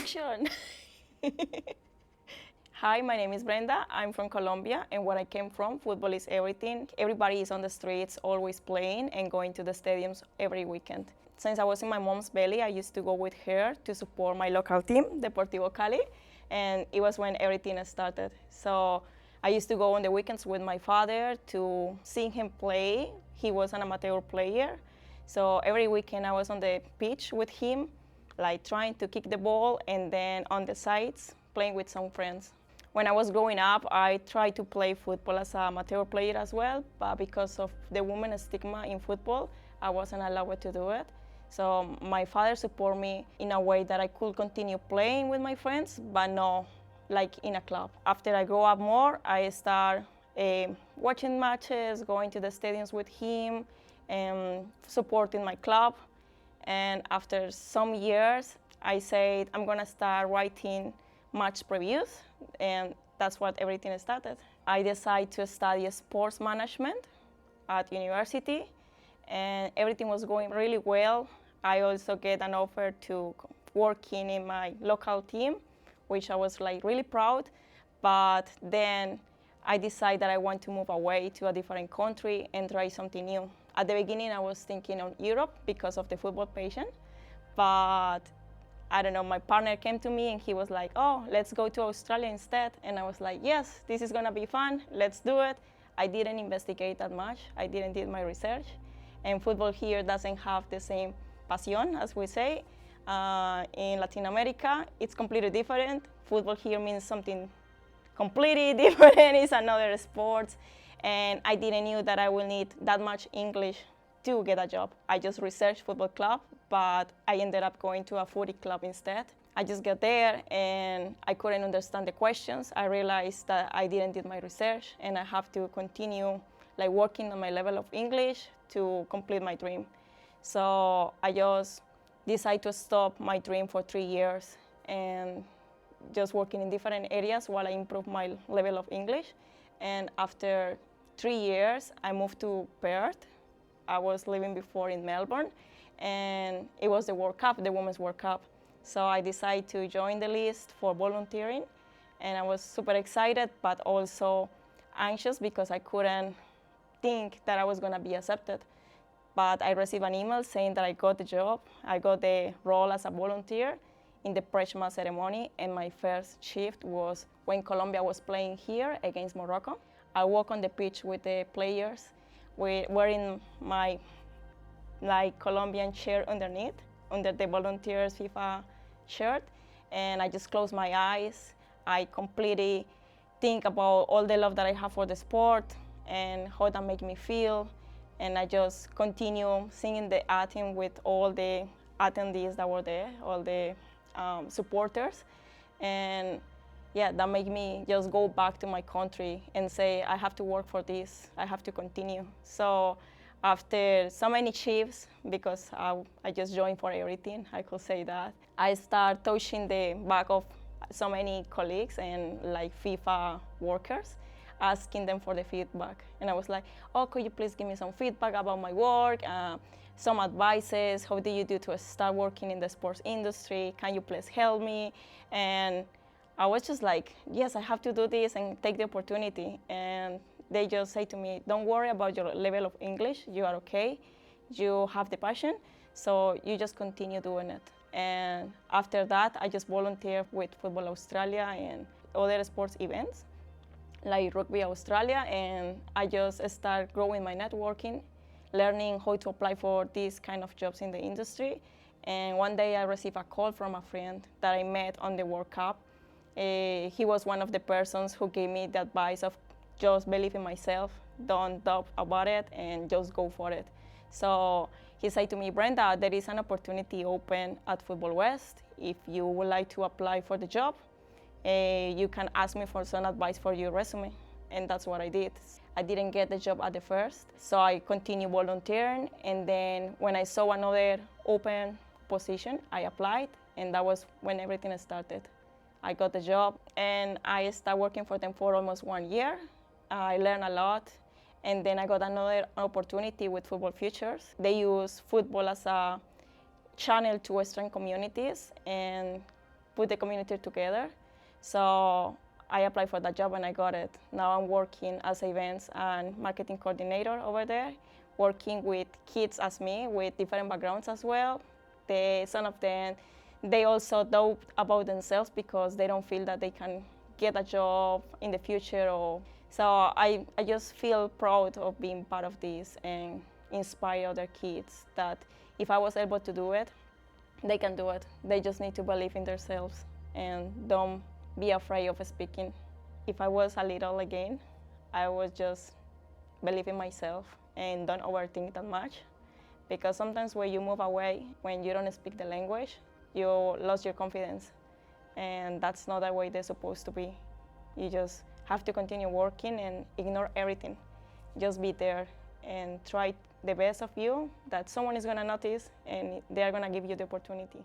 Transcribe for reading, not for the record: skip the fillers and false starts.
introduction. Hi, my name is Brenda. I'm from Colombia, and where I came from, football is everything. Everybody is on the streets, always playing and going to the stadiums every weekend. Since I was in my mom's belly, I used to go with her to support my local team, Deportivo Cali, and it was when everything started. So I used to go on the weekends with my father to see him play. He was an amateur player, so every weekend I was on the pitch with him, like trying to kick the ball, and then on the sides, playing with some friends. When I was growing up, I tried to play football as an amateur player as well, but because of the women's stigma in football, I wasn't allowed to do it. So my father supported me in a way that I could continue playing with my friends, but not like in a club. After I grew up more, I started watching matches, going to the stadiums with him, and supporting my club. And after some years, I said, I'm gonna start writing match previews, and that's what everything started. I decided to study sports management at university, and everything was going really well. I also get an offer to working in my local team, which I was like really proud, but then I decided that I want to move away to a different country and try something new. At the beginning, I was thinking on Europe because of the football passion, but I don't know, my partner came to me and he was like, oh, let's go to Australia instead. And I was like, yes, this is gonna be fun, let's do it. I didn't investigate that much, I didn't do my research. And football here doesn't have the same passion, as we say. In Latin America, it's completely different. Football here means something completely different, it's another sport. And I didn't know that I will need that much English to get a job. I just researched football club, but I ended up going to a footy club instead. I just got there and I couldn't understand the questions. I realized that I didn't do my research and I have to continue like working on my level of English to complete my dream. So I just decided to stop my dream for 3 years and just working in different areas while I improve my level of English. And after 3 years, I moved to Perth. I was living before in Melbourne, and it was the World Cup, the Women's World Cup. So I decided to join the list for volunteering, and I was super excited, but also anxious because I couldn't think that I was gonna be accepted. But I received an email saying that I got the job. I got the role as a volunteer in the Prejma ceremony, and my first shift was when Colombia was playing here against Morocco. I walk on the pitch with the players, wearing my Colombian shirt underneath, under the volunteers FIFA shirt, and I just close my eyes. I completely think about all the love that I have for the sport and how that makes me feel, and I just continue singing the anthem with all the attendees that were there, all the supporters, and yeah, that made me just go back to my country and say, I have to work for this, I have to continue. So after so many shifts, because I just joined for everything, I could say that, I start touching the back of so many colleagues and like FIFA workers, asking them for the feedback. And I was like, oh, could you please give me some feedback about my work, some advices, how do you do to start working in the sports industry, can you please help me? And I was just like, yes, I have to do this and take the opportunity. And they just say to me, don't worry about your level of English, you are okay, you have the passion, so you just continue doing it. And after that, I just volunteer with Football Australia and other sports events, like Rugby Australia, and I just start growing my networking, learning how to apply for these kind of jobs in the industry. And one day I received a call from a friend that I met on the World Cup. He was one of the persons who gave me the advice of just believe in myself, don't doubt about it, and just go for it. So he said to me, Brenda, there is an opportunity open at Football West. If you would like to apply for the job, you can ask me for some advice for your resume. And that's what I did. I didn't get the job at the first, so I continued volunteering. And then when I saw another open position, I applied, and that was when everything started. I got the job, and I started working for them for almost 1 year. I learned a lot, and then I got another opportunity with Football Futures. They use football as a channel to Western communities, and put the community together. So I applied for that job and I got it. Now I'm working as events and marketing coordinator over there, working with kids as me with different backgrounds as well. Some of them, they also doubt about themselves because they don't feel that they can get a job in the future. So I just feel proud of being part of this and inspire other kids that if I was able to do it, they can do it. They just need to believe in themselves and don't be afraid of speaking. If I was a little again, I would just believe in myself and don't overthink that much. Because sometimes when you move away, when you don't speak the language, you lose your confidence. And that's not the way they're supposed to be. You just have to continue working and ignore everything. Just be there and try the best of you that someone is gonna notice and they are gonna give you the opportunity.